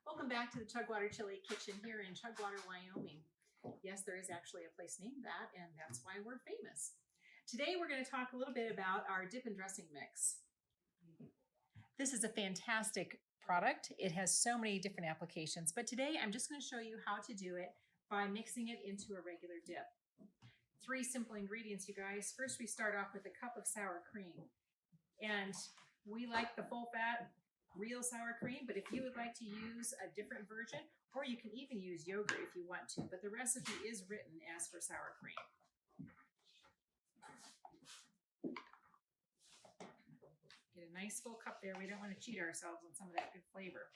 Welcome back to the Chugwater Chili Kitchen here in Chugwater, Wyoming. Yes, there is actually a place named that, and that's why we're famous. Today we're going to talk a little bit about our dip and dressing mix. This is a fantastic product. It has so many different applications, but today I'm just going to show you how to do it by mixing it into a regular dip. 3 simple ingredients, you guys. First, we start off with a cup of sour cream, and we like the full fat real sour cream, but if you would like to use a different version, or you can even use yogurt if you want to, but the recipe is written as for sour cream. Get a nice full cup there. We don't want to cheat ourselves on some of that good flavor.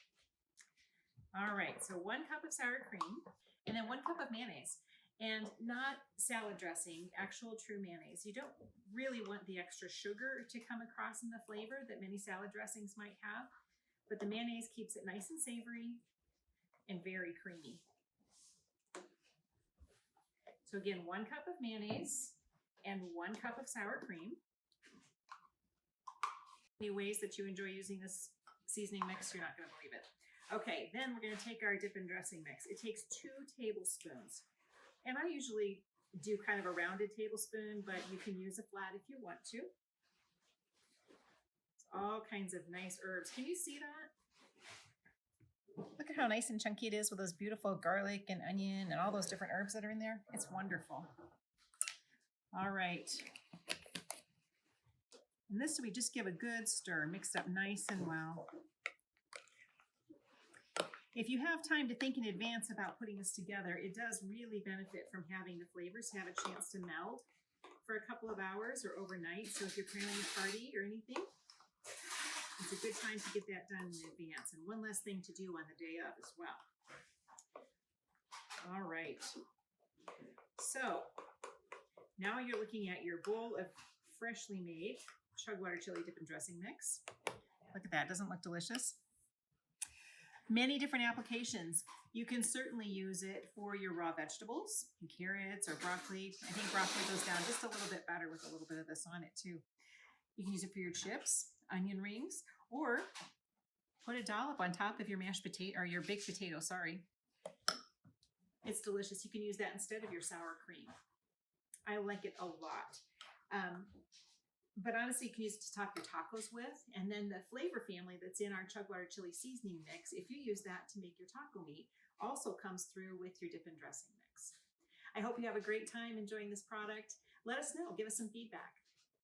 All right, so 1 cup of sour cream, and then 1 cup of mayonnaise. And not salad dressing, actual true mayonnaise. You don't really want the extra sugar to come across in the flavor that many salad dressings might have, but the mayonnaise keeps it nice and savory and very creamy. So again, 1 cup of mayonnaise and 1 cup of sour cream. Any ways that you enjoy using this seasoning mix, you're not going to believe it. Okay, then we're going to take our dip and dressing mix. It takes 2 tablespoons. And I usually do kind of a rounded tablespoon, but you can use a flat if you want to. It's all kinds of nice herbs. Can you see that? Look at how nice and chunky it is with those beautiful garlic and onion and all those different herbs that are in there. It's wonderful. All right. And this we just give a good stir, mixed up nice and well. If you have time to think in advance about putting this together, it does really benefit from having the flavors have a chance to meld for a couple of hours or overnight. So if you're planning a party or anything, it's a good time to get that done in advance. And one less thing to do on the day of as well. All right. So now you're looking at your bowl of freshly made Chugwater Chili Dip and Dressing mix. Look at that. Doesn't look delicious? Many different applications. You can certainly use it for your raw vegetables, carrots or broccoli. I think broccoli goes down just a little bit better with a little bit of this on it too. You can use it for your chips, onion rings, or put a dollop on top of your mashed potato or your baked potato, sorry. It's delicious. You can use that instead of your sour cream. I like it a lot. But honestly, you can use it to top your tacos with. And then the flavor family that's in our Chugwater Chili seasoning mix, if you use that to make your taco meat, also comes through with your dip and dressing mix. I hope you have a great time enjoying this product. Let us know. Give us some feedback.